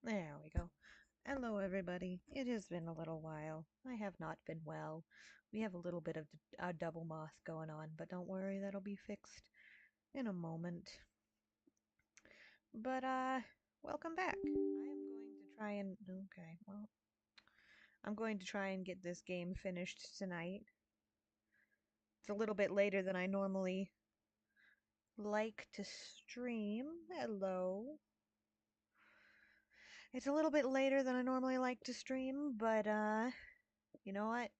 There we go. Hello, everybody. It has been a little while. I have not been well. We have a little bit of a double moth going on, but don't worry, that'll be fixed in a moment. But, welcome back. I am going to try and. Okay, well, I'm going to try and get this game finished tonight. It's a little bit later than I normally like to stream. Hello. It's a little bit later than I normally like to stream, but, you know what?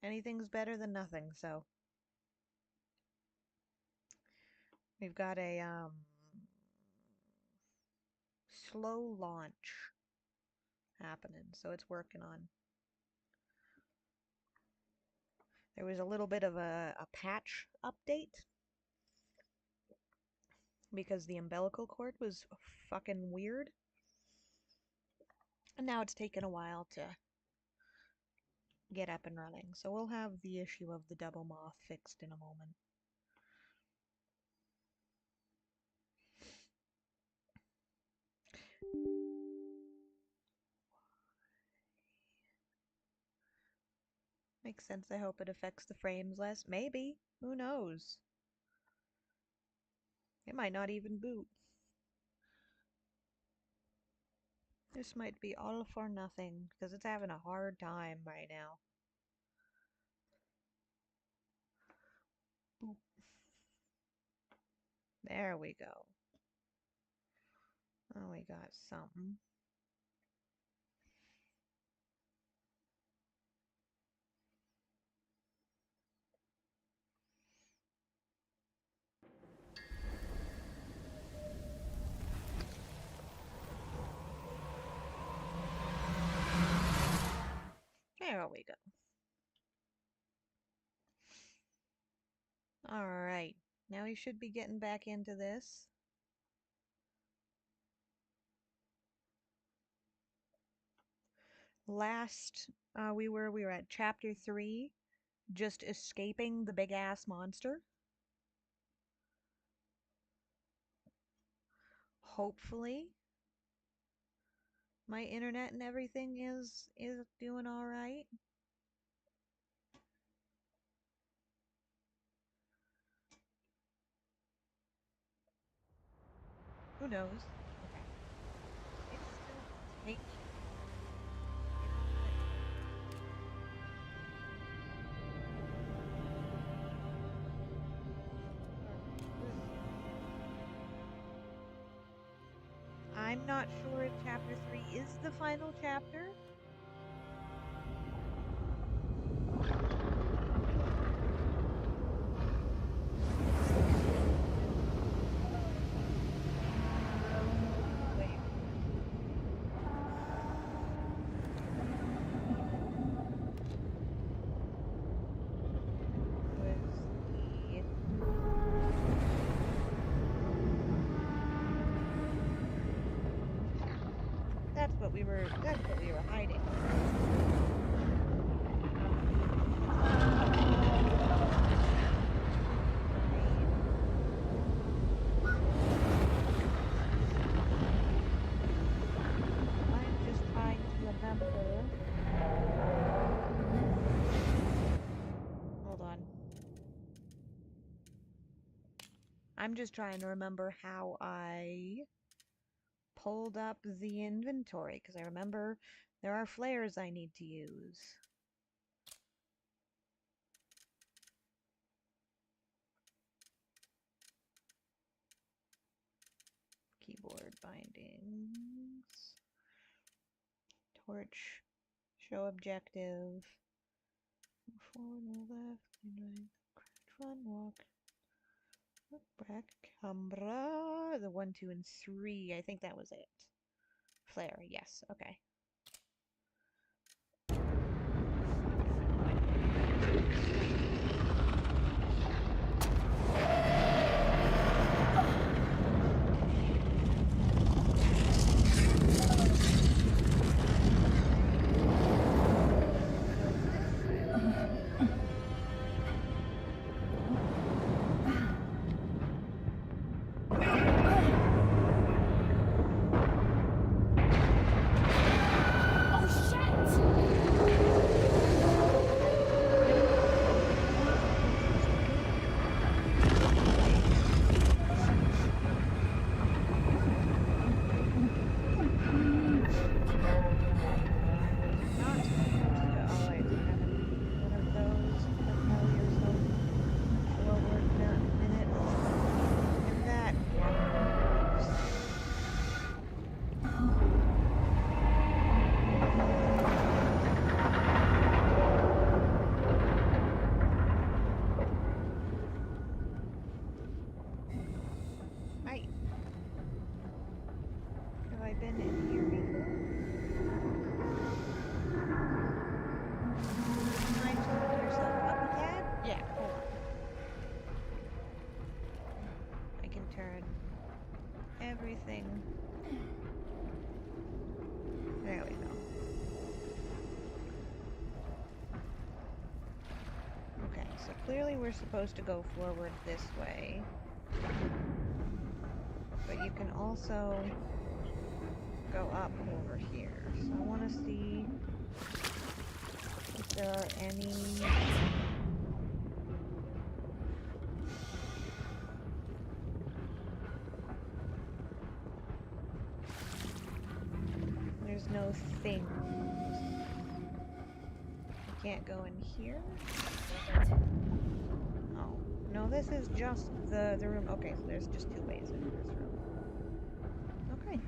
Anything's better than nothing, so. We've got a slow launch happening, so it's working on. There was a little bit of a patch update because the umbilical cord was fucking weird. And now it's taken a while to get up and running. So we'll have the issue of the double moth fixed in a moment. Makes sense. I hope it affects the frames less. Maybe. Who knows? It might not even boot. This might be all for nothing because it's having a hard time right now. Boop. There we go. Oh, we got something. There we go. Alright, now we should be getting back into this. Last, we were at chapter 3, just escaping the big-ass monster. Hopefully, my internet and everything is doing alright. Who knows? Okay. It's still taking. I'm not sure if chapter 3 is the final chapter. That's what we were hiding. I'm just trying to remember. Hold on. I'm just trying to remember how I pulled up the inventory, because I remember there are flares I need to use. Keyboard bindings. Torch. Show objective. Forward, move left, right, run, walk. Look back, Cambra. The 1, 2, and 3. I think that was it. Flare, yes, okay. been in here before? Mind toting yourself, puppy cat? Yeah, hold on. I can turn everything. There we go. Okay, so clearly we're supposed to go forward this way. But you can also go up over here. So I want to see if there are any... There's no things. You can't go in here? Oh. No, this is just the room. Okay, so there's just two ways into this room. Okay.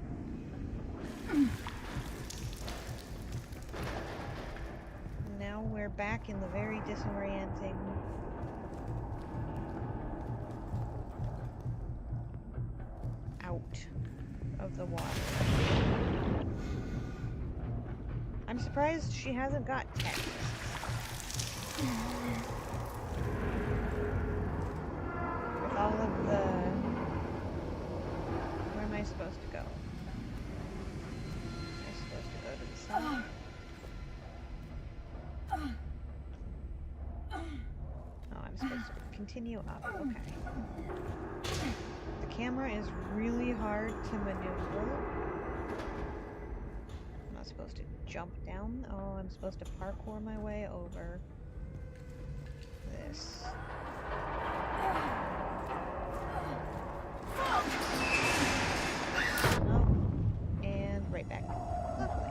Now we're back in the very disorienting... out of the water. I'm surprised she hasn't got text. With all of the... Where am I supposed to go? Am I supposed to go to the side? Oh, I'm supposed to continue up. Okay. The camera is really hard to maneuver. I'm not supposed to jump down. Oh, I'm supposed to parkour my way over this. Oh, and right back. Lovely.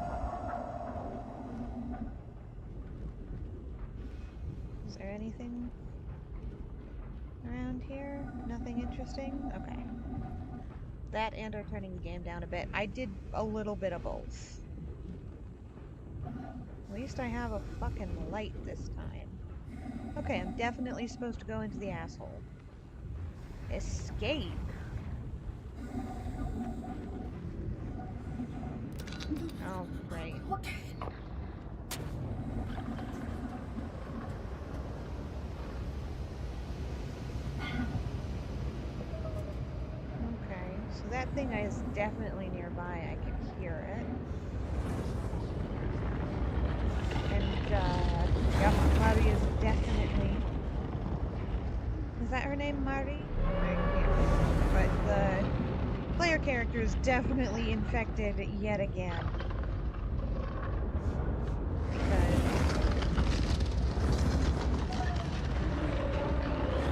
Is there anything around here? Nothing interesting? Okay. That and or turning the game down a bit. I did a little bit of both. At least I have a fucking light this time. Okay, I'm definitely supposed to go into the asshole. Escape? Oh, great. Okay, so that thing is definitely nearby. I can hear it. And, yep, Mari is definitely... Is that her name, Mari? I can't remember. But the player character is definitely infected yet again. Because...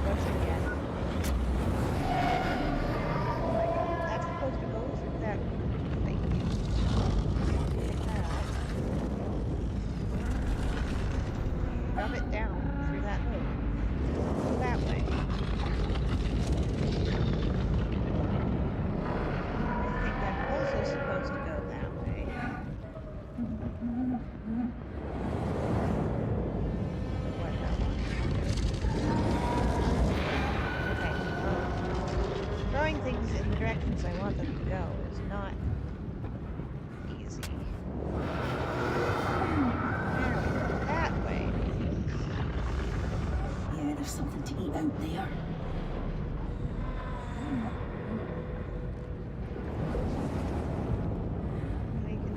Once again... Oh my god, that's supposed to go through that... Thank you. Rub it down through that hole. Go that way. I think I'm also supposed to go that way. Okay. Throwing things in the directions I want them to go is not easy. There we go. That way. Yeah, there's something to eat out there. We can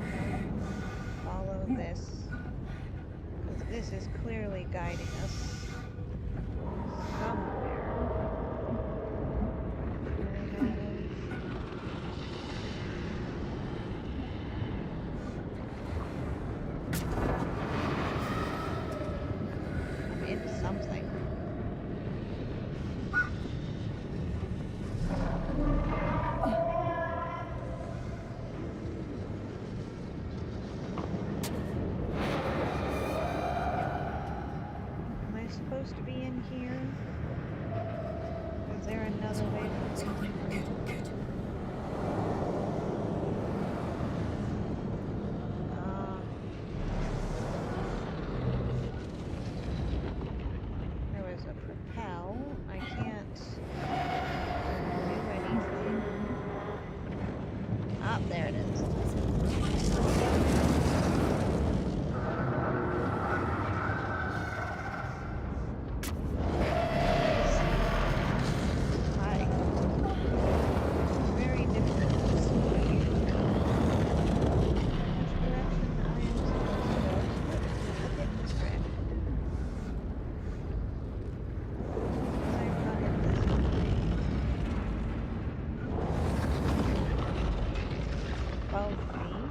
follow this. Because this is clearly guiding us somewhere. I'm in something. Am I supposed to be in here? Is there another way It's to... going good, good. There was a propel. I can't do anything. Ah, Oh, there it is. Hi. Very difficult to see which direction I am supposed to go. A bit distracted. Because I run it this way. 12 feet.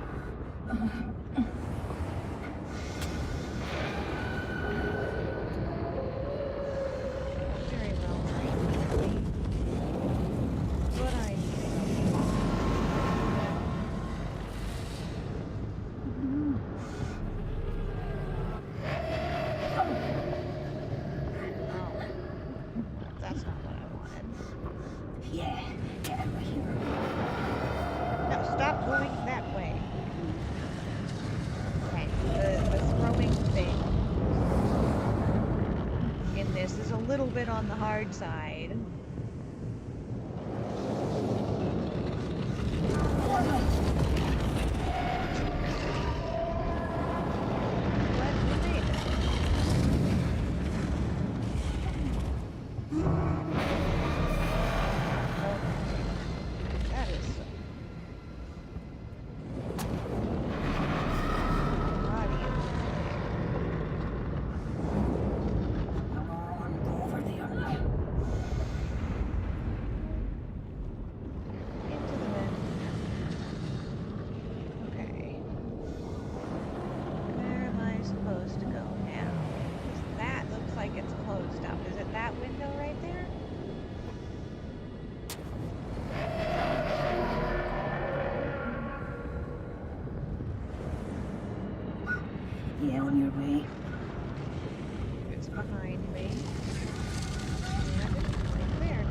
Very well trained. But I need Oh, that's not what I wanted. Yeah, get over here. No, stop going that way. Okay, the throwing thing in this is a little bit on the hard side. But we made it. Okay. That is so. How do you Come on, go over there now. into the vent? Okay. Where am I supposed to go now? 'Cause that looks like it's closed up. Is it that window right there? Yeah, on your way. It's behind me. And it's right there now.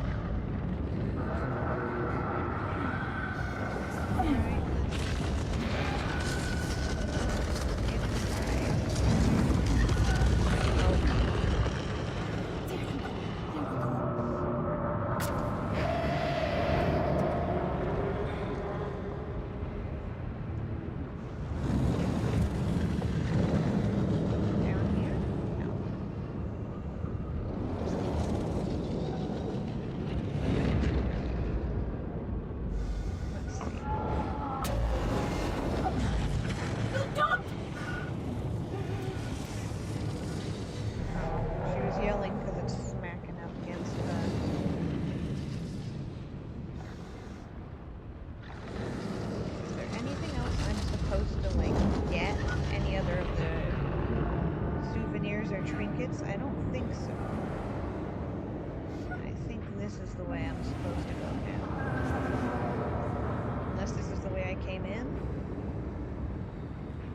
Alright, There you go. There we go. down here? No. Let's see. Oh, she was yelling because it's smacking up against the... Is there anything else I'm supposed to, like, get? Any other of the souvenirs or trinkets? I don't think so. I think this is the way I'm supposed to go now. Unless this is the way I came in?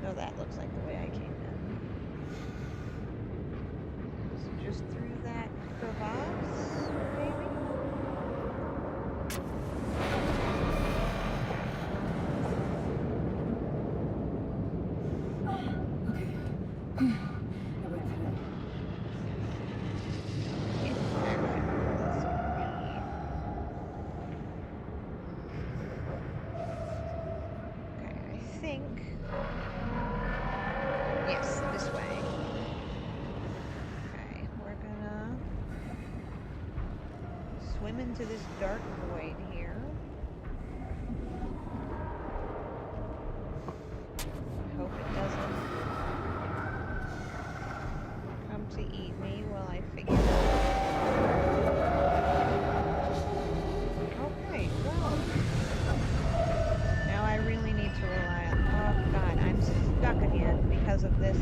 No, that looks like the way I came in. So just through that crevasse, maybe? Okay. I went for it. Okay, I think... Yes, this way. Okay, we're gonna swim into this dark void here. I hope it doesn't come to eat me while I figure it out. Okay, well. Now I really need to rely on... Oh god, I'm stuck again because of this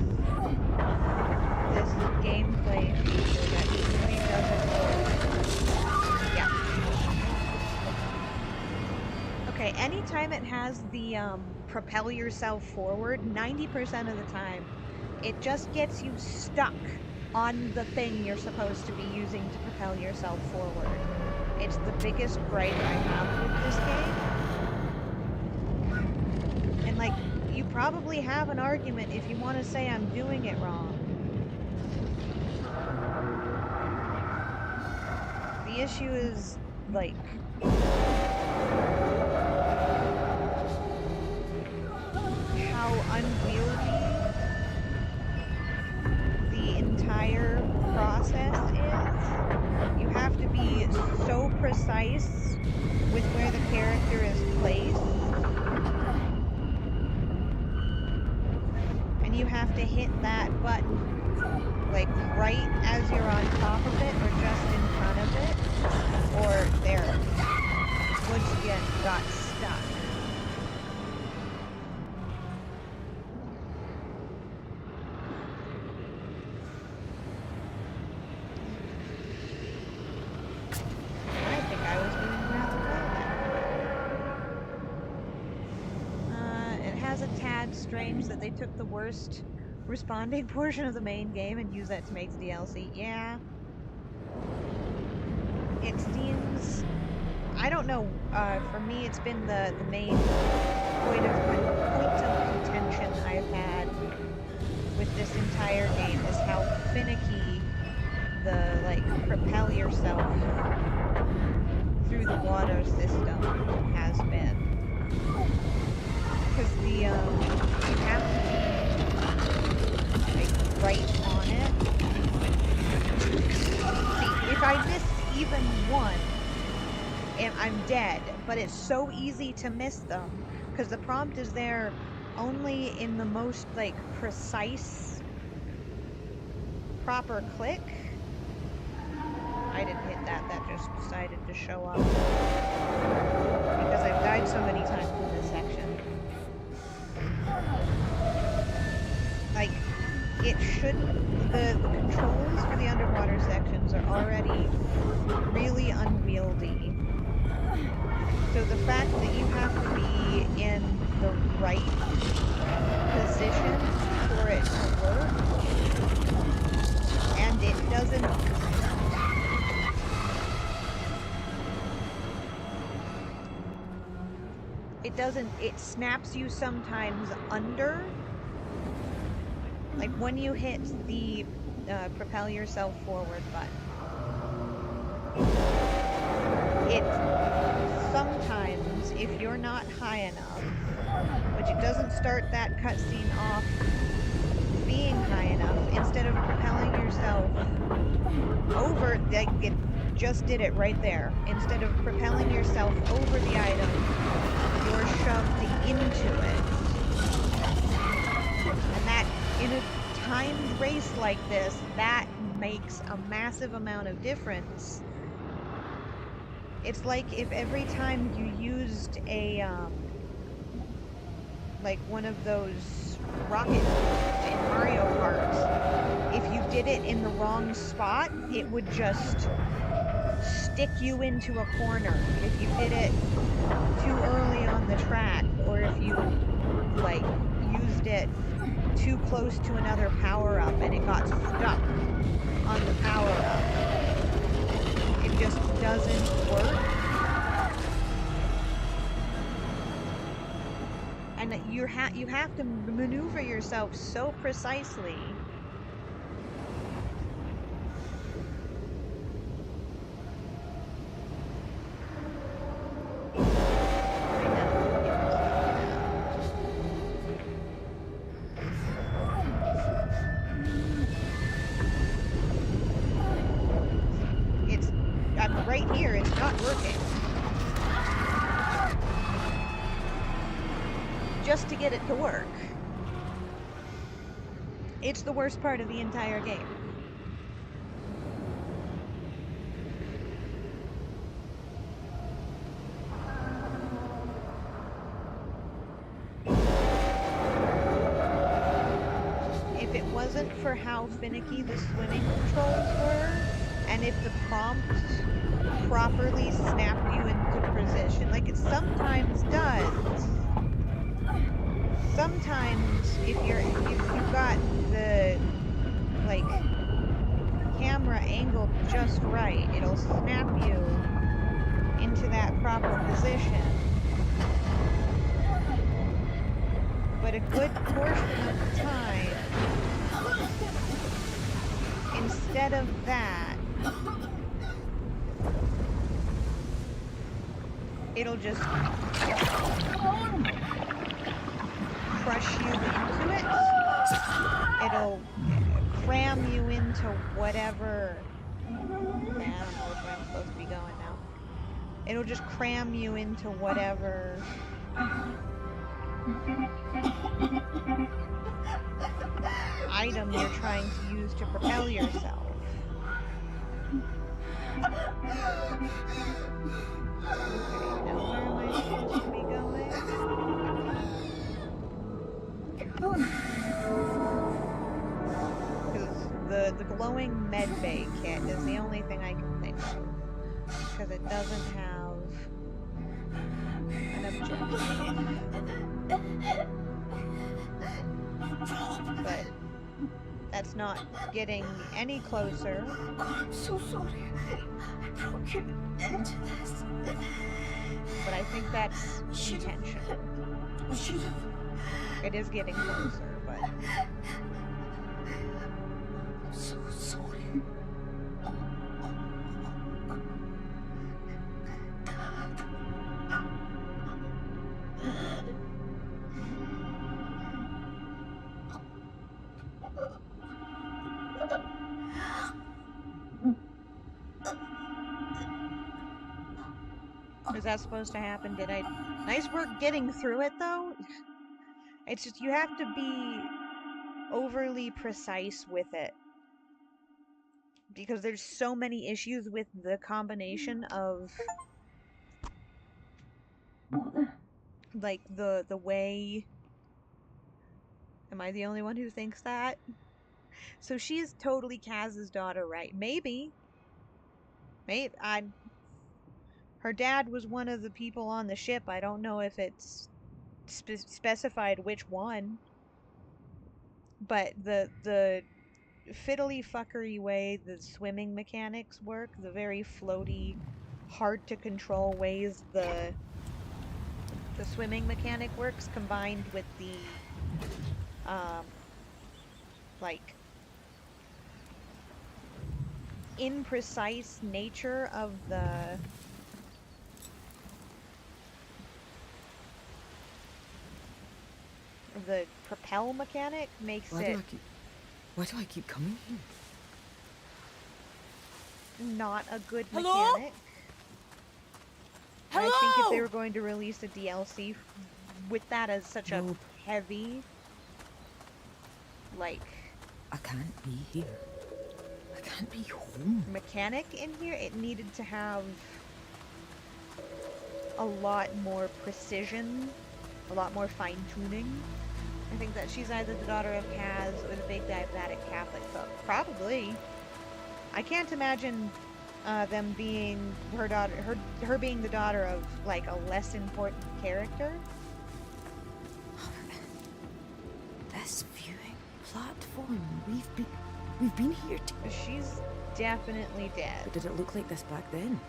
gameplay feature that really doesn't work. Yeah. Okay, anytime it has the propel yourself forward, 90% of the time, it just gets you stuck on the thing you're supposed to be using to propel yourself forward. It's the biggest gripe I have with this game. And like, you probably have an argument if you want to say I'm doing it wrong. The issue is, like... precise with where the character is placed. And you have to hit that button like right as you're on top of it or just in front of it. Or there. Once again, got stuck. I think I was doing rather well then. It has a tad strange that they took the worst responding portion of the main game and used that to make the DLC. Yeah. It seems... I don't know, for me it's been the main point of contention I've had with this entire game is how finicky the, like, propel yourself through the water system has been. Because the, you have to be, like, right on it. See, if I miss even one, I'm dead, but it's so easy to miss them because the prompt is there only in the most like precise proper click. I didn't hit that, that just decided to show up because I've died so many times in this section. Like, it shouldn't, the controls for the underwater sections are already really unwieldy. So the fact that you have to be in the right position for it to work, and it snaps you sometimes under, like when you hit the propel yourself forward button. It sometimes, if you're not high enough, which it doesn't start that cutscene off being high enough, instead of propelling yourself over, like it just did it right there. Instead of propelling yourself over the item, you're shoved into it. And that, in a timed race like this, that makes a massive amount of difference. It's like if every time you used a, like one of those rocket in Mario Kart, if you did it in the wrong spot, it would just stick you into a corner. If you did it too early on the track, or if you, like, used it too close to another power-up and it got stuck on the power-up, it just doesn't work. And you have to maneuver yourself so precisely. I'm right here, it's not working. Just to get it to work. It's the worst part of the entire game. If it wasn't for how finicky the swimming controls were, and if the prompt properly snapped you into position, like it sometimes does. Sometimes, if you've got the, like, camera angled just right, it'll snap you into that proper position. But a good portion of the time, instead of that, it'll just crush you into it. It'll cram you into whatever. I don't know which way I'm supposed to be going now. It'll just cram you into whatever item you're trying to use to propel yourself. Okay, now where am I supposed to be going? Because the glowing med bay kit is the only thing I can think of. Because it doesn't have an objective. But that's not getting any closer. I'm so sorry. I brought you into this. But I think that's intentional. It is getting closer, but... I'm so sorry. Is that supposed to happen? Did I... Nice work getting through it, though. It's just, you have to be overly precise with it. Because there's so many issues with the combination of... Like, the way... Am I the only one who thinks that? So she is totally Kaz's daughter, right? Maybe. Maybe. Her dad was one of the people on the ship. I don't know if it's specified which one. But the fiddly fuckery way the swimming mechanics work, the very floaty, hard to control ways the swimming mechanic works, combined with the like imprecise nature of the propel mechanic makes it Why do I keep coming here? not a good Hello? mechanic. Hello? I think if they were going to release a DLC with that as such a Nope. heavy, like, I can't be here. I can't be home. mechanic in here, it needed to have a lot more precision, a lot more fine-tuning. I think that she's either the daughter of Kaz or the big diabetic Catholic folk. Probably. I can't imagine them being her daughter, her being the daughter of like a less important character. This viewing platform. We've been here too. She's definitely dead. But did it look like this back then?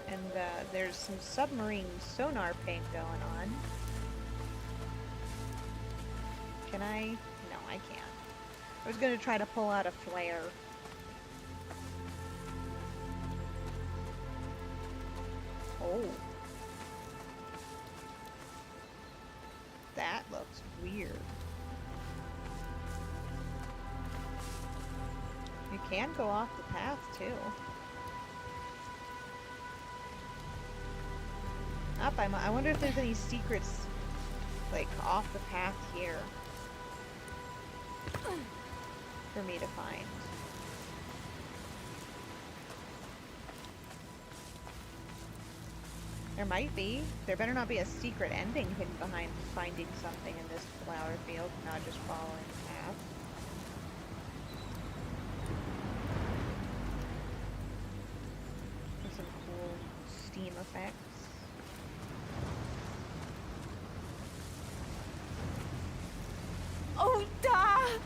And there's some submarine sonar paint going on. Can I? No, I can't. I was gonna try to pull out a flare. Oh. That looks weird. You can go off the path, too. Up, I wonder if there's any secrets, like, off the path here for me to find. There might be. There better not be a secret ending hidden behind finding something in this flower field, not just following the path. There's some cool steam effects. Oh, Dad! I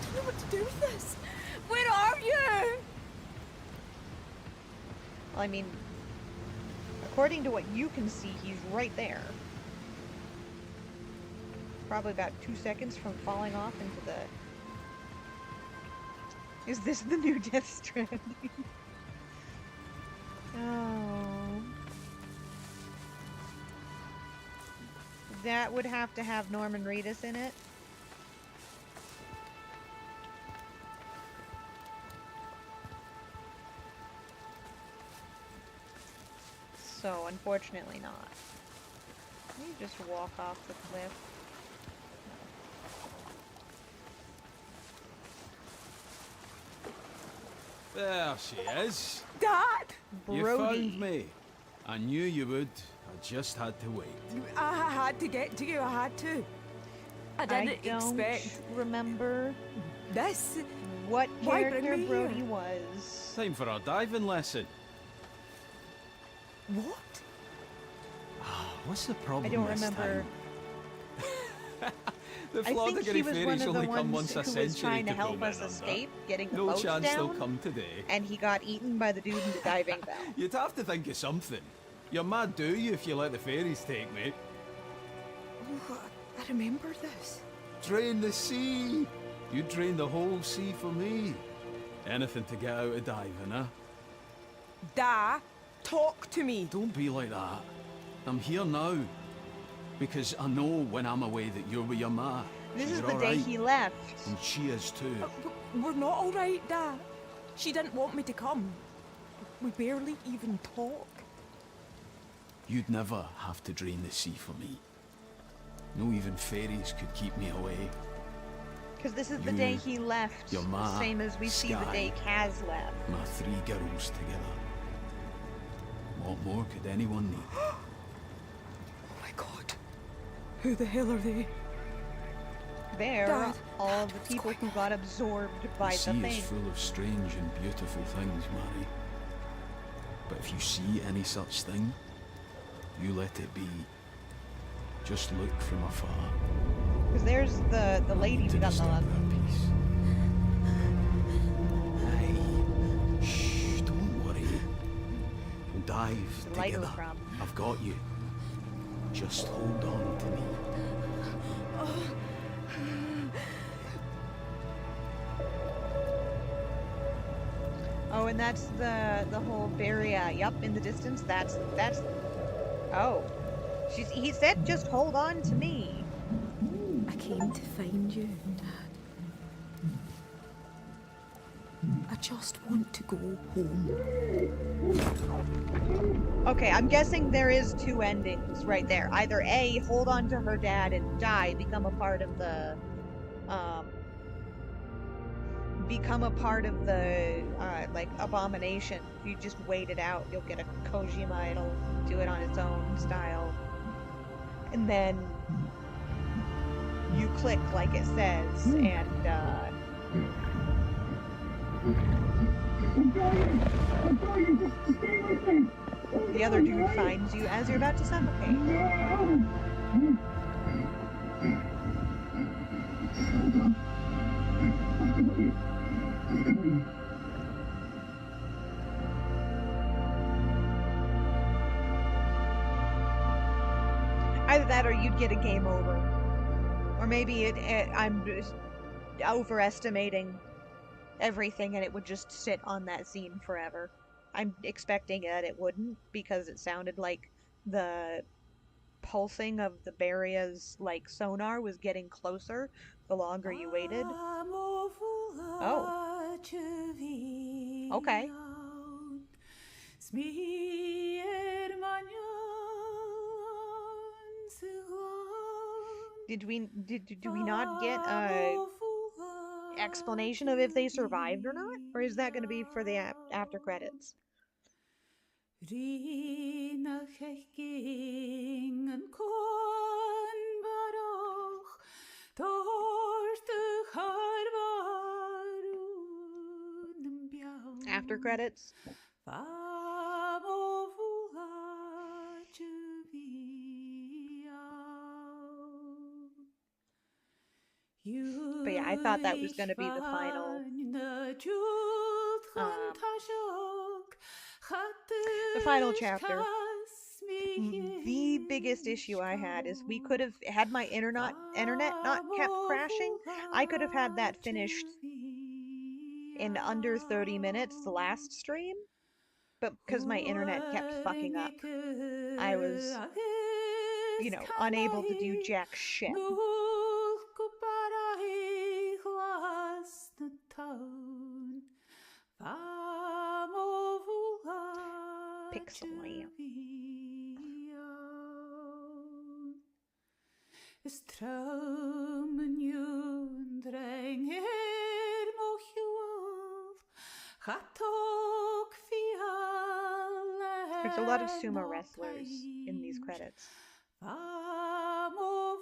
don't know what to do with this. Where are you? Well, I mean, according to what you can see, he's right there. Probably about 2 seconds from falling off into the... Is this the new Death Stranding? Oh. that would have to have Norman Reedus in it. So, unfortunately not. Can you just walk off the cliff? There she is. Dad! You Brody. found me. I knew you would. I just had to wait. I had to get to you, I had to. I didn't don't expect remember this. what Why bring character me Brody here? was. Time for a diving lesson. What? What's the problem I don't this remember. time? The I think Floddigery he was one fairies of the only come ones once a who was century trying to to help go us men under. escape, getting the No boats chance they'll down, come today. and he got eaten by the dude in the diving bell. You'd have to think of something. You're mad, do you, if you let the fairies take me? Oh, I remember this. Drain the sea. You drain the whole sea for me. Anything to get out of diving, huh? Da, talk to me. Don't be like that. I'm here now. Because I know when I'm away that you're with your ma. This She's is the all day right, he left. and she is too. We're not all right, Dad. She didn't want me to come. We barely even talk. You'd never have to drain the sea for me. No even fairies could keep me away. Because this is the You, day he left. your ma, Same as we see the Sky. day Kaz left. My three girls together. What more could anyone need? Oh my God. Who the hell are they? They're Dad, all Dad, the what's people going who on? got absorbed by The the sea thing. is full of strange and beautiful things, Mary. But if you see any such thing, you let it be. Just look from afar. Because there's the lady To who got disturb the... her peace. Hey, shh, don't worry. We'll dive The lighter together. from. I've got you. Just hold on to me. Oh, and that's the whole barrier. Yup, in the distance. That's. Oh, he said, "Just hold on to me." I came to find you, Dad. I just want to go home. Okay, I'm guessing there is two endings right there. Either A, hold on to her dad and die, become a part of the, like, abomination. If you just wait it out, you'll get a Kojima, it'll do it on its own style. And then you click like it says, and, the other dude finds you as you're about to suffocate. Either that or you'd get a game over. Or maybe I'm just overestimating everything and it would just sit on that scene forever. I'm expecting that it wouldn't because it sounded like the pulsing of the Baria's like sonar was getting closer the longer you waited. Oh. Okay. Do we not get a explanation of if they survived or not? Or is that going to be for the after credits? After credits? But yeah, I thought that was going to be the final. The final chapter. The biggest issue I had is we could have had my internet not kept crashing. I could have had that finished in under 30 minutes the last stream, but because my internet kept fucking up, I was you know, unable to do jack shit. Pixel lamp. Is traumen jun dreng her mochjulf Chatok fiale There's a lot of sumo wrestlers in these credits. Oh,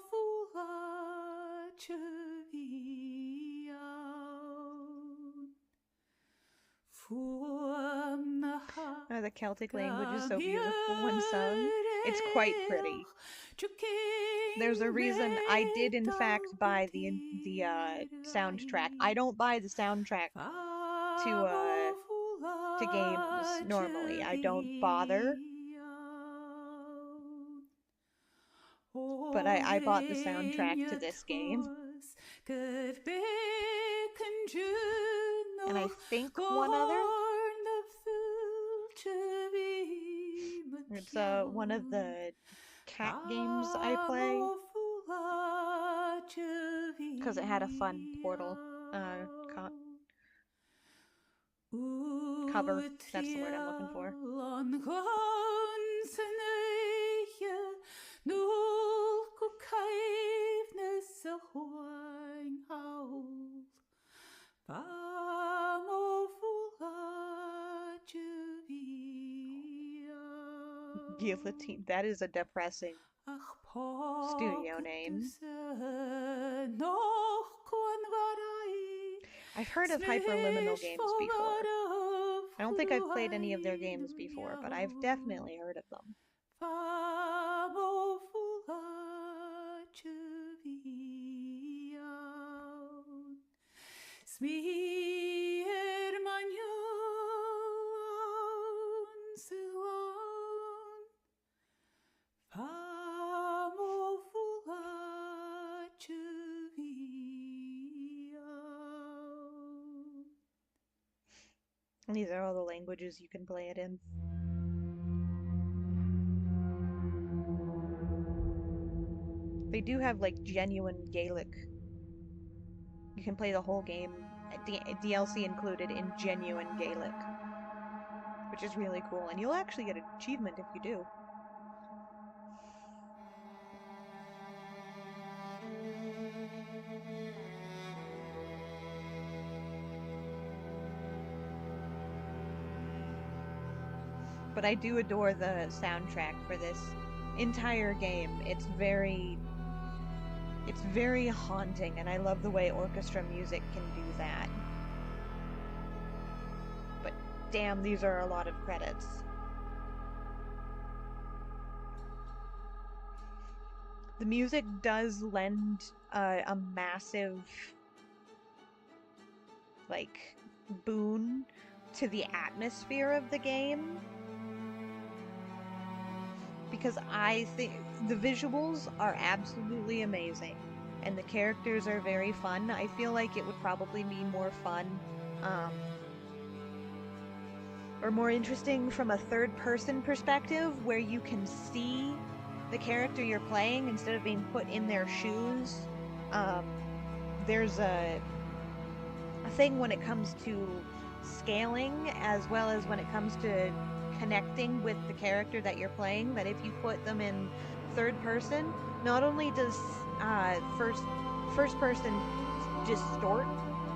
the Celtic language is so beautiful when sung. It's quite pretty. There's a reason I did in fact buy the soundtrack. I don't buy the soundtrack to games normally. I don't bother. But I bought the soundtrack to this game. And I think one other. It's one of the cat games I play. Because it had a fun Portal cover. That's the word I'm looking for. Guillotine. That is a depressing studio name. I've heard of Hyperliminal games before. I don't think I've played any of their games before, but I've definitely heard of them. And these are all the languages you can play it in. They do have like genuine Gaelic. You can play the whole game, DLC included, in genuine Gaelic, which is really cool. And you'll actually get an achievement if you do. But I do adore the soundtrack for this entire game. It's very haunting, and I love the way orchestra music can do that. But damn, these are a lot of credits. The music does lend a massive, like, boon to the atmosphere of the game. Because I think the visuals are absolutely amazing, and the characters are very fun. I feel like it would probably be more fun, or more interesting from a third-person perspective, where you can see the character you're playing instead of being put in their shoes. There's a thing when it comes to scaling, as well as when it comes to connecting with the character that you're playing, that if you put them in third person, not only does first person distort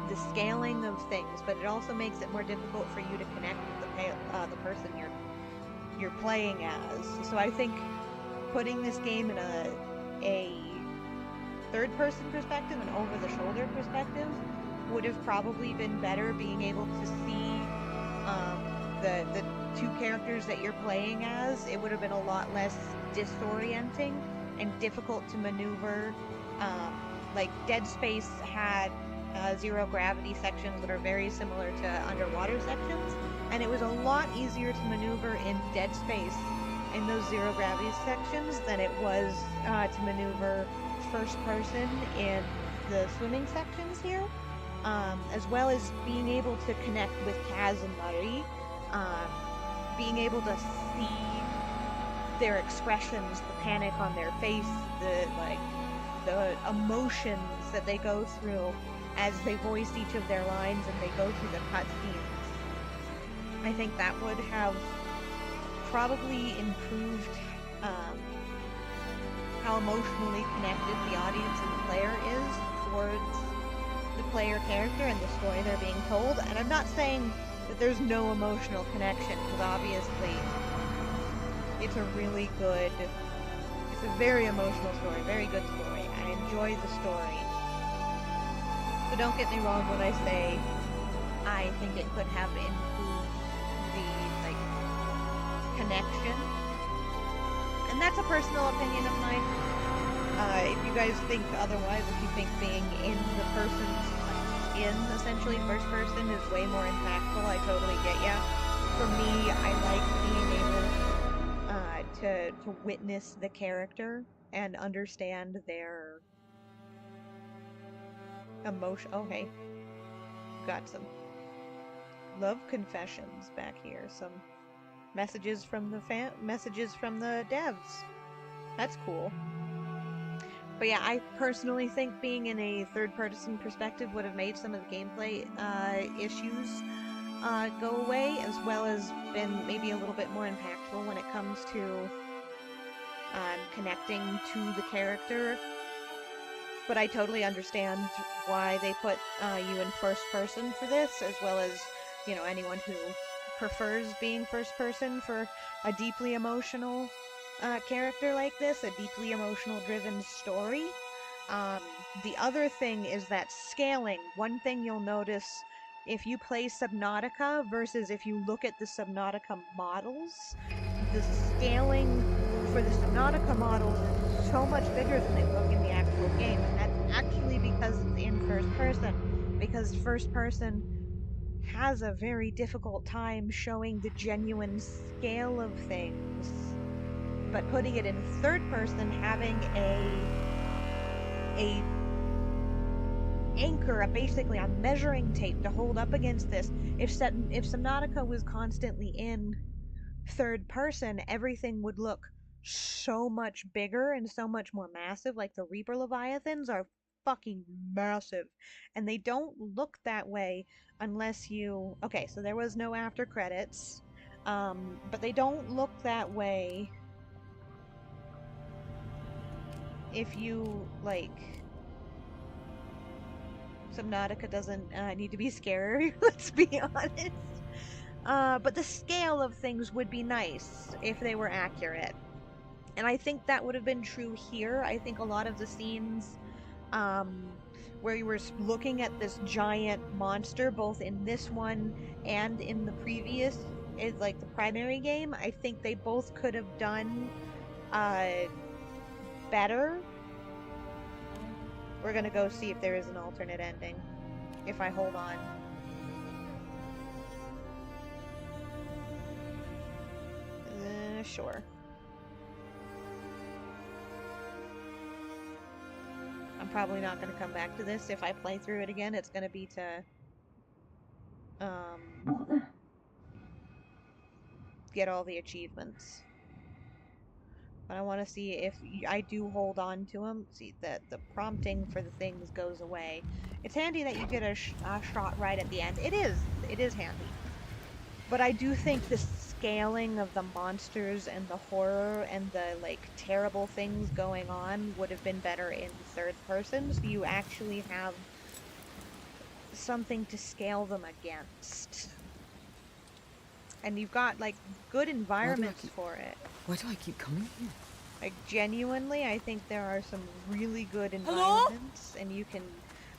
the scaling of things, but it also makes it more difficult for you to connect with the person you're playing as. So I think putting this game in a third person perspective, an over the shoulder perspective, would have probably been better, being able to see the two characters that you're playing as. It would have been a lot less disorienting and difficult to maneuver. Like Dead Space had zero gravity sections that are very similar to underwater sections, and it was a lot easier to maneuver in Dead Space in those zero gravity sections than it was to maneuver first person in the swimming sections here, as well as being able to connect with Kaz and Marie. Being able to see their expressions, the panic on their face, the emotions that they go through as they voice each of their lines and they go through the cutscenes. I think that would have probably improved how emotionally connected the audience and the player is towards the player character and the story they're being told. And I'm not saying that there's no emotional connection, because obviously it's a very emotional story, very good story. I enjoy the story. So don't get me wrong when I say I think it could have improved the, connection. And that's a personal opinion of mine. If you guys think otherwise, if you think being in the person's skin, essentially first person, is way more impactful, I totally get ya. For me, I like being able to witness the character and understand their emotion. Oh, hey. Got some love confessions back here. Some messages from the devs. That's cool. But yeah, I personally think being in a third-person perspective would have made some of the gameplay issues go away, as well as been maybe a little bit more impactful when it comes to connecting to the character. But I totally understand why they put you in first person for this, as well as, anyone who prefers being first person for a deeply emotional character like this, a deeply emotional driven story. The other thing is that scaling. One thing you'll notice if you play Subnautica versus if you look at the Subnautica models, the scaling for the Subnautica models is so much bigger than they look in the actual game, and that's actually because it's in first person, because first person has a very difficult time showing the genuine scale of things, but putting it in third person, having a anchor, basically a measuring tape to hold up against this. If Subnautica was constantly in third person, everything would look so much bigger and so much more massive. Like the Reaper Leviathans are fucking massive, and they don't look that way unless you... Okay, so there was no after credits, but they don't look that way if you, Subnautica doesn't need to be scary, let's be honest. But the scale of things would be nice if they were accurate. And I think that would have been true here. I think a lot of the scenes where you were looking at this giant monster, both in this one and in the previous, the primary game, I think they both could have done better. We're gonna go see if there is an alternate ending, if I hold on. Sure. I'm probably not going to come back to this. If I play through it again, it's going to be to get all the achievements. But I want to see if I do hold on to them. See that the prompting for the things goes away. It's handy that you get a shot right at the end. It is handy. But I do think the scaling of the monsters and the horror and the terrible things going on would have been better in third person, so you actually have something to scale them against. And you've got good environments for it. Why do I keep coming here? Genuinely, I think there are some really good Hello? environments, and you can...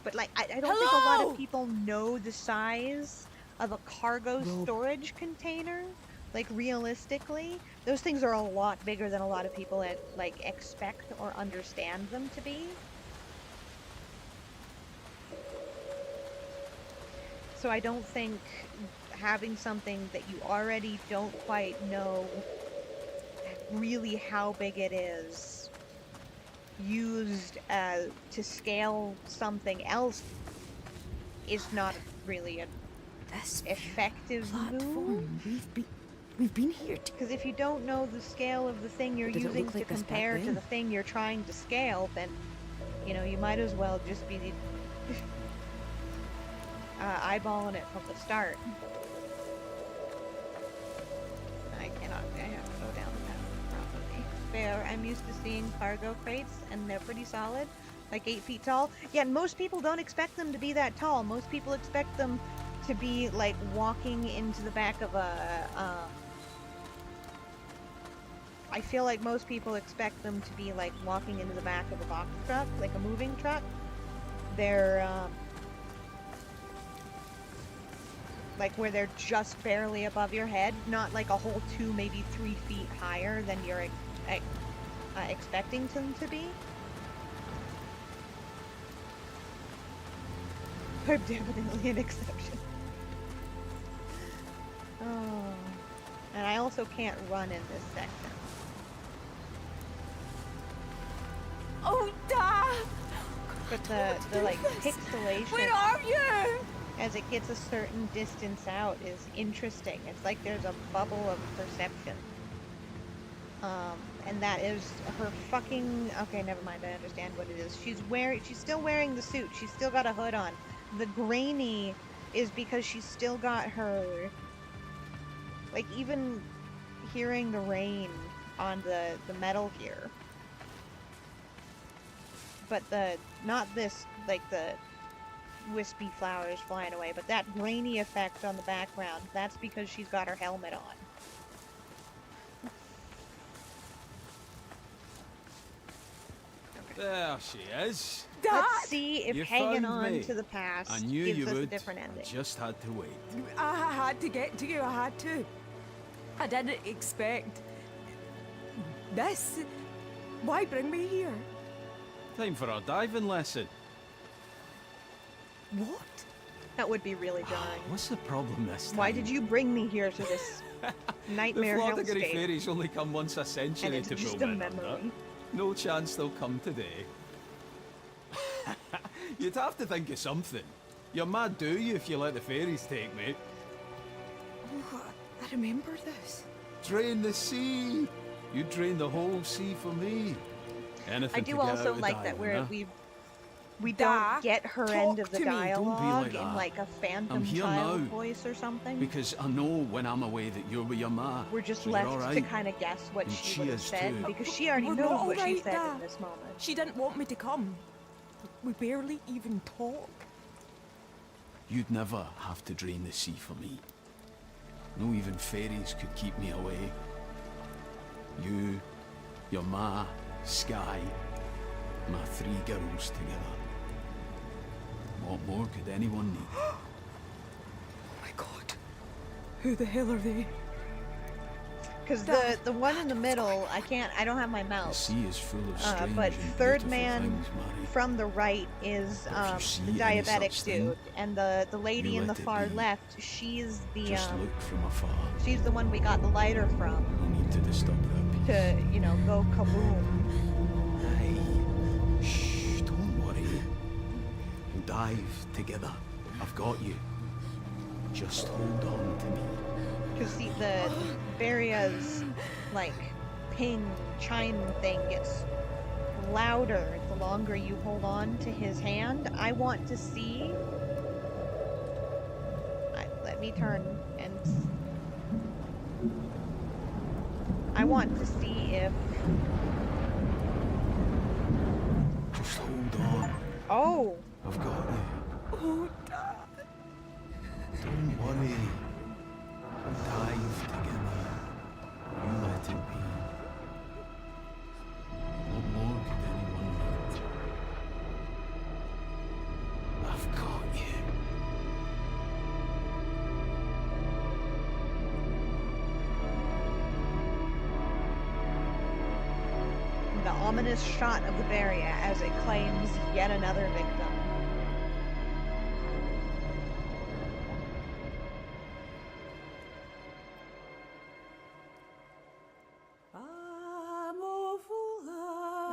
But I don't think a lot of people know the size of a cargo storage container. Realistically, those things are a lot bigger than a lot of people expect or understand them to be. So I don't think having something that you already don't quite know really how big it is used to scale something else is not really an effective move. We've been here to... Because if you don't know the scale of the thing you're It didn't using look to like this back compare to then. the thing you're trying to scale, then, you know, you might as well just be eyeballing it from the start. I have to go down the path properly. Fair, I'm used to seeing cargo crates, and they're pretty solid, like 8 feet tall. Yeah, most people don't expect them to be that tall. Most people expect them to be, like, walking into the back of a, I feel like most people expect them to be, like, walking into the back of a box truck, like a moving truck. They're, like, where they're just barely above your head, not like a whole 2, maybe 3 feet higher than you're expecting them to be. I'm definitely an exception. Oh. And I also can't run in this section. Oh, Dad! But the like pixelation Where are you? as it gets a certain distance out is interesting. It's like there's a bubble of perception. And that is her fucking... Okay, never mind, I understand what it is. She's still wearing the suit. She's still got a hood on. The grainy is because she's still got her... Like, even hearing the rain on the metal here. But not this, like, the wispy flowers flying away, but that grainy effect on the background, that's because she's got her helmet on. There she is. Dad! Let's see if You hanging found on me. to the past I knew gives you us would. a different ending. I just had to wait. I had to get to you, I had to. I didn't expect... this. Why bring me here? Time for a diving lesson. What? That would be really jarring. What's the problem this time? Why did you bring me here to this The nightmare Flordigary hellscape? fairies only come once a And century it's to just pull a in under. memory. No chance they'll come today. You'd have to think of something. You're mad, do you, if you let the fairies take me? Oh, I remember this. Drain the sea. You drain the whole sea for me. Anything I do to get also out of like that diving, we Da, don't get her talk end of the to me. Don't be dialogue like in that. like a phantom I'm here child now. voice or something. Because I know when I'm away that you're with your ma. We're just so you're left all to right. kind of guess what And she she would have is said too. because she already We're knows not what she alright, said Da. in this moment. She didn't want me to come. We barely even talk. You'd never have to drain the sea for me. No even fairies could keep me away. You, your ma, Sky, my 3 girls together. What more could anyone need? Oh my god. Who the hell are they? Because Da, the one in the what's middle, going I don't have my The mouse. sea is full of strange But and third beautiful man things, Mary. from the right is But if you the see any diabetic such thing, dude, and the lady you in the let it far be. left, she's the Just look from afar. she's the one we got the lighter from No need to disturb their peace. to, you know, go kaboom. Hey, shh, don't worry. We'll dive together. I've got you. Just hold on to me. Because see, the Baria's like ping chime thing gets louder the longer you hold on to his hand. I want to see. Let me turn and. I want to see if. Just hold on. Oh, I've got you. Oh, Dad. Don't worry. We'll dive together. You let it be. What more could anyone need? I've got you. the ominous shot of the Baria as it claims yet another victim.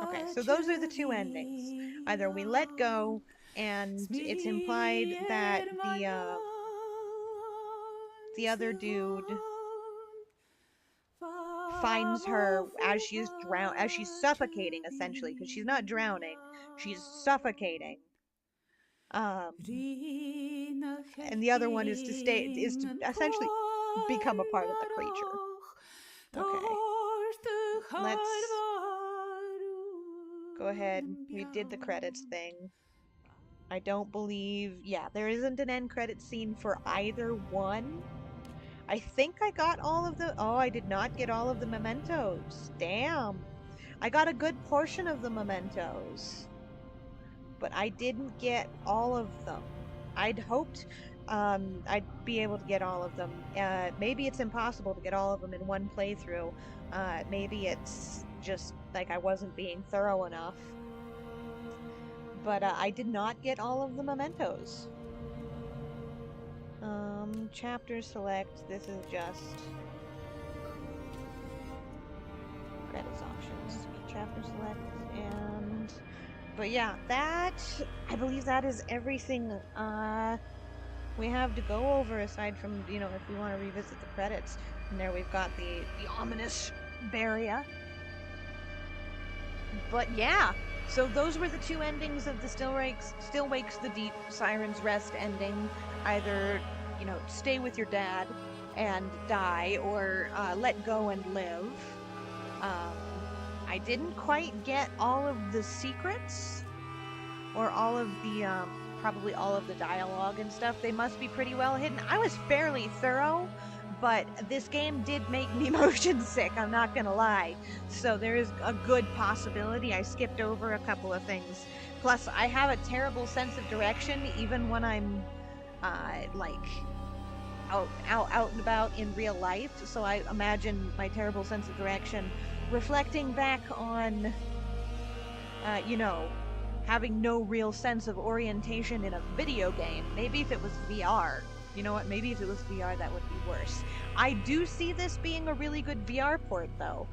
Okay, so those are the 2 endings. Either we let go, and it's implied that the other dude finds her as she's suffocating essentially, because she's not drowning, she's suffocating. Um, and the other one is to essentially become a part of the creature. Okay, let's go ahead. We did the credits thing. I don't believe, yeah, there isn't an end credit scene for either one. I think I got all of the, oh, I did not get all of the mementos. Damn. I got a good portion of the mementos, but I didn't get all of them. I'd hoped I'd be able to get all of them. Maybe it's impossible to get all of them in one playthrough. Maybe it's just like I wasn't being thorough enough. But I did not get all of the mementos. Chapter select. This is just credits options. Chapter select and. But yeah, I believe that is everything we have to go over aside from, if we want to revisit the credits. And there we've got the ominous Baria. But yeah, so those were the two endings of the Still Wakes the Deep Siren's Rest ending. Either, stay with your dad and die, or let go and live. Um, I didn't quite get all of the secrets, or all of the, probably all of the dialogue and stuff. They must be pretty well hidden. I was fairly thorough, but this game did make me motion sick, I'm not gonna lie. So there is a good possibility I skipped over a couple of things. Plus, I have a terrible sense of direction, even when I'm, like, out and about in real life. So I imagine my terrible sense of direction reflecting back on, having no real sense of orientation in a video game. Maybe if it was VR. You know what? Maybe if it was VR, that would be worse. I do see this being a really good VR port, though.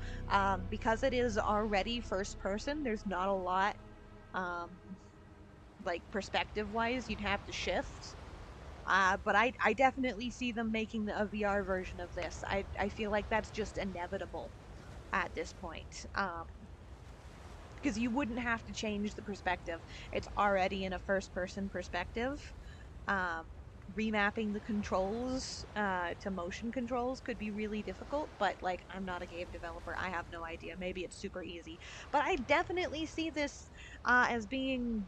Because it is already first person, there's not a lot, like, perspective-wise, you'd have to shift. But I definitely see them making a VR version of this. I feel like that's just inevitable at this point. Because you wouldn't have to change the perspective. It's already in a first-person perspective. Remapping the controls to motion controls could be really difficult, but, like, I'm not a game developer. I have no idea. Maybe it's super easy. But I definitely see this as being,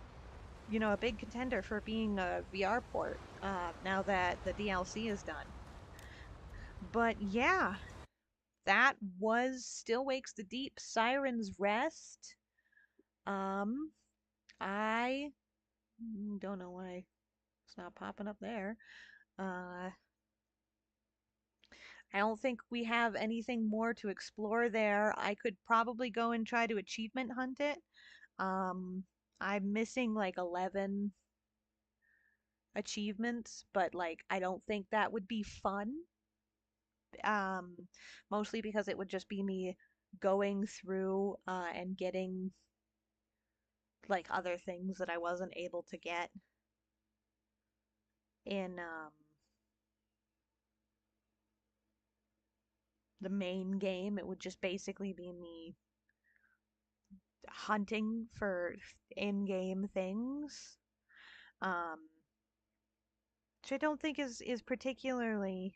a big contender for being a VR port now that the DLC is done. But yeah, that was Still Wakes the Deep, Siren's Rest. Um, I don't know why it's not popping up there. Uh, I don't think we have anything more to explore there. I could probably go and try to achievement hunt it. Um, I'm missing like 11 achievements, but like I don't think that would be fun. Um, Mostly because it would just be me going through and getting like other things that I wasn't able to get in the main game. It would just basically be me hunting for in-game things, um, which I don't think is particularly,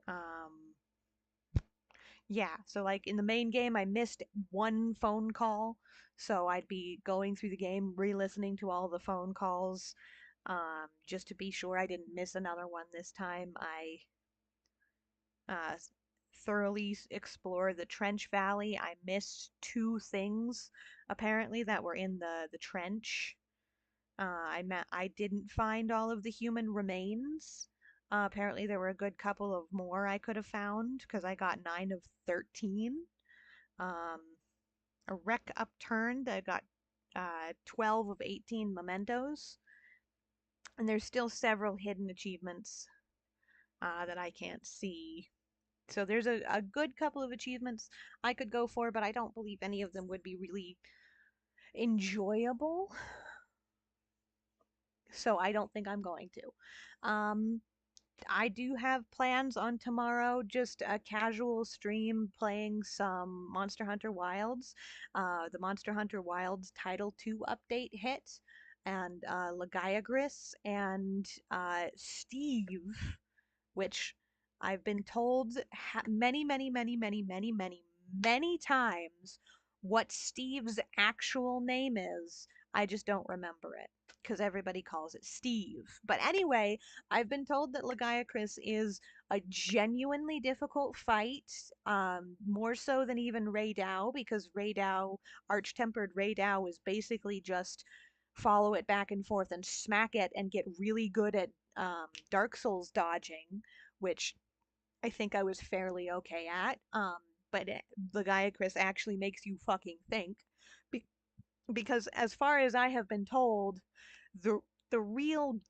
um, yeah. So like in the main game, I missed one phone call, so I'd be going through the game, re-listening to all the phone calls, just to be sure I didn't miss another one this time. I uh, thoroughly explore the Trench Valley. I missed two things apparently that were in the trench. I didn't find all of the human remains. Apparently there were a good couple of more I could have found because I got 9 of 13. Um, a wreck upturned. I got 12 of 18 mementos. And there's still several hidden achievements that I can't see. So there's a good couple of achievements I could go for, but I don't believe any of them would be really enjoyable. So I don't think I'm going to. I do have plans on tomorrow, just a casual stream playing some Monster Hunter Wilds. The Monster Hunter Wilds Title 2 update hit, and Legiagris and Steve, which I've been told many times what Steve's actual name is. I just don't remember it because everybody calls it Steve. But anyway, I've been told that Legiacris is a genuinely difficult fight, more so than even Raydao, because Raydao, Arch-Tempered Raydao, is basically just follow it back and forth and smack it and get really good at Dark Souls dodging, which I think I was fairly okay at. But Legiacris actually makes you fucking think. Be- because as far as I have been told, the the real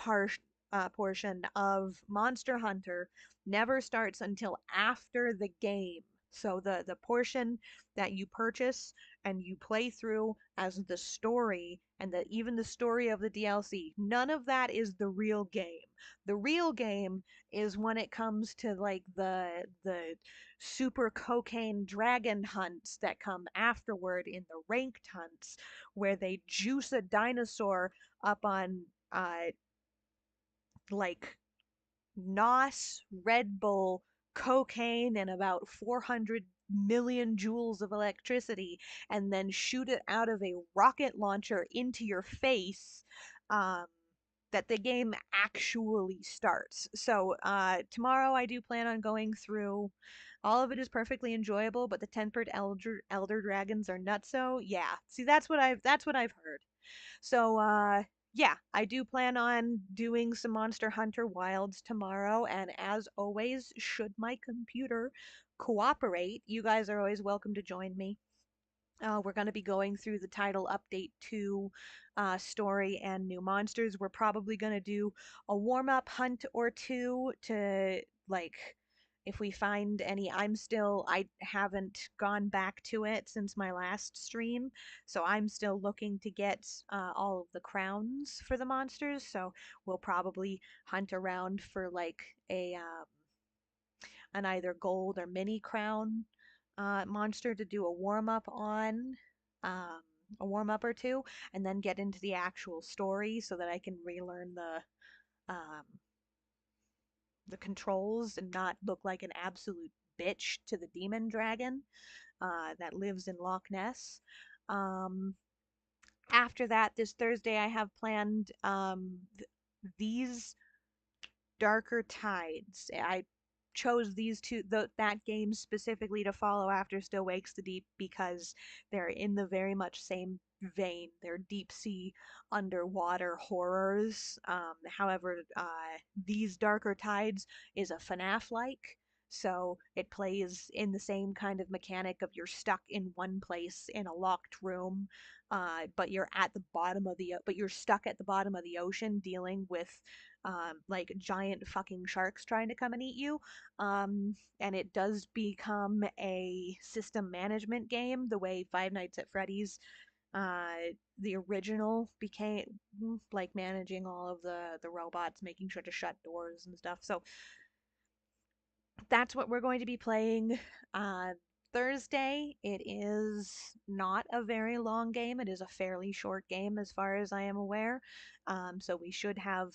portion of Monster Hunter never starts until after the game. So the portion that you purchase and you play through as the story and even the story of the DLC, none of that is the real game. The real game is when it comes to like the super cocaine dragon hunts that come afterward in the ranked hunts where they juice a dinosaur up on like NOS, Red Bull, cocaine, and about 400 million joules of electricity, and then shoot it out of a rocket launcher into your face. Um, that the game actually starts. So tomorrow I do plan on going through. All of it is perfectly enjoyable, but the tempered elder dragons are nutso. Yeah, see that's what I've heard. So yeah, I do plan on doing some Monster Hunter Wilds tomorrow, and as always, should my computer cooperate, you guys are always welcome to join me. We're going to be going through the title update to story and new monsters. We're probably going to do a warm up hunt or two to like if we find any. I haven't gone back to it since my last stream, so I'm still looking to get all of the crowns for the monsters. So we'll probably hunt around for like an either gold or mini crown monster to do a warm up on, um, a warm up or two, and then get into the actual story so that I can relearn um, the controls and not look like an absolute bitch to the demon dragon that lives in Loch Ness. Um, After that, this Thursday, I have planned these Darker Tides. I chose these two that game specifically to follow after Still Wakes the Deep because they're in the very much same vein. They're deep sea underwater horrors. However, these Darker Tides is a FNAF like. So it plays in the same kind of mechanic of you're stuck in one place in a locked room, but you're stuck at the bottom of the ocean dealing with like giant fucking sharks trying to come and eat you. And it does become a system management game the way Five Nights at Freddy's, the original, became, like managing all of the robots, making sure to shut doors and stuff. So that's what we're going to be playing uh, Thursday. It is not a very long game. It is a fairly short game as far as I am aware. So we should have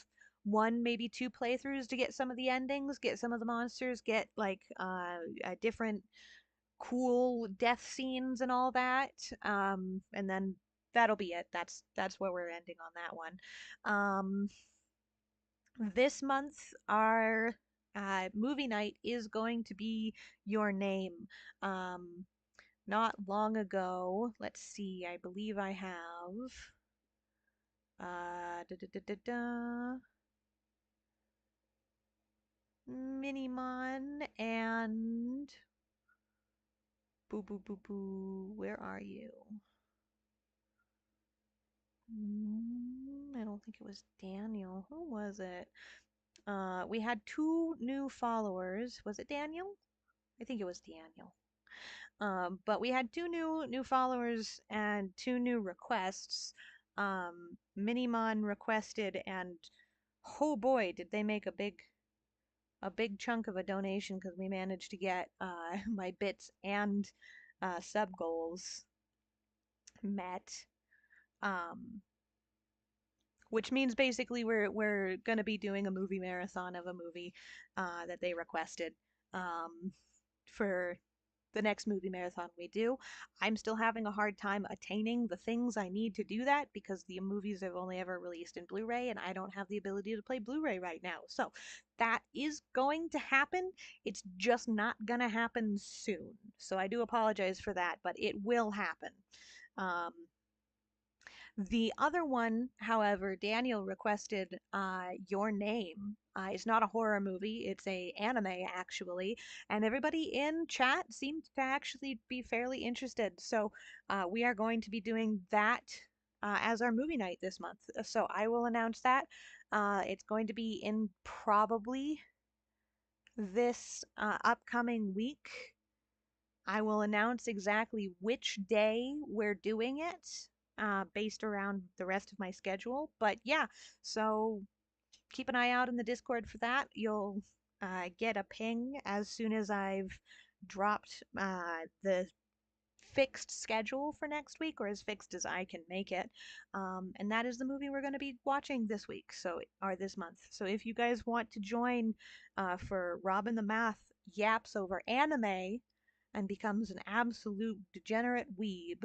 one, maybe two playthroughs to get some of the endings, get some of the monsters, get like different cool death scenes and all that. And then that'll be it. That's where we're ending on that one. This month, our movie night is going to be Your Name. Um, Not long ago, let's see, I believe I have da, da, da, da, da, Minimon and Boo Boo Boo Boo. Where are you? I don't think it was Daniel. Who was it? We had two new followers. Was it Daniel? I think it was Daniel. But we had two new followers and two new requests. Minimon requested, and Oh boy, did they make a big chunk of a donation because we managed to get my bits and sub goals met. Um, which means basically we're gonna be doing a movie marathon of a movie that they requested um, for the next movie marathon we do. I'm still having a hard time attaining the things I need to do that because the movies have only ever released in Blu-ray and I don't have the ability to play Blu-ray right now. So that is going to happen. It's just not gonna happen soon. So I do apologize for that, but it will happen. Um, the other one, however, Daniel requested Your Name. It's not a horror movie, it's a anime actually, and everybody in chat seemed to actually be fairly interested. So we are going to be doing that as our movie night this month. So I will announce that. It's going to be in probably this upcoming week. I will announce exactly which day we're doing it, based around the rest of my schedule. But yeah, so keep an eye out in the Discord for that. You'll get a ping as soon as I've dropped the fixed schedule for next week, or as fixed as I can make it. And that is the movie we're going to be watching this week, or this month. So if you guys want to join for Robin the Math yaps over anime and becomes an absolute degenerate weeb,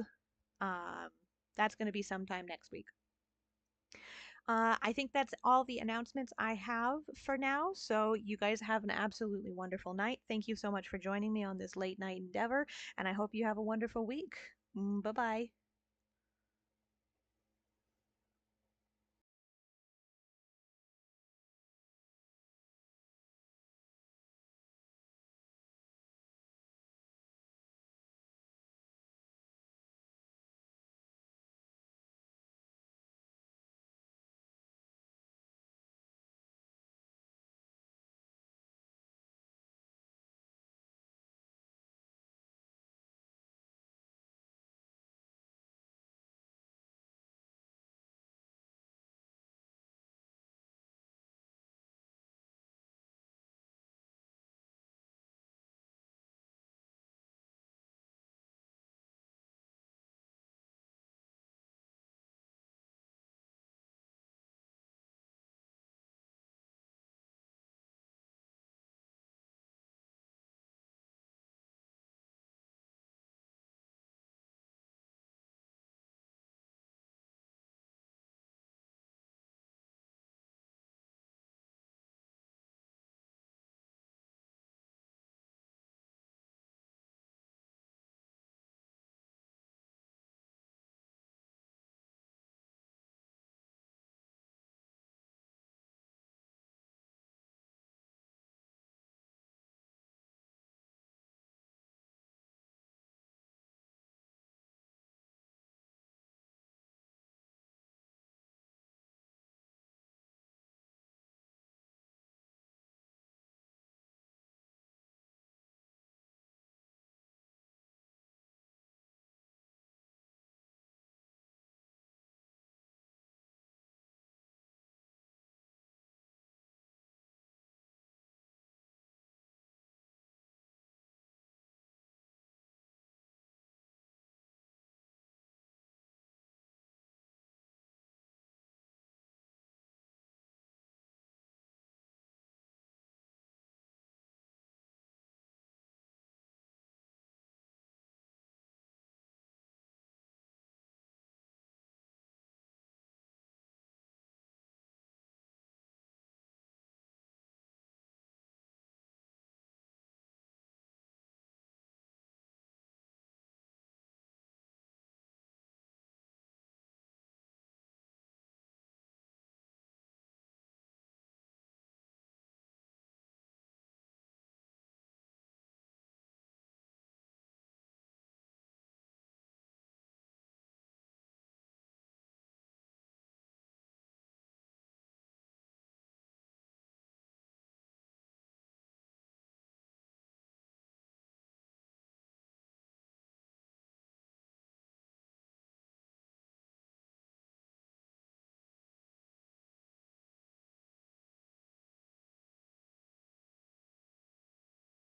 um, that's going to be sometime next week. I think that's all the announcements I have for now. So you guys have an absolutely wonderful night. Thank you so much for joining me on this late night endeavor, and I hope you have a wonderful week. Bye bye.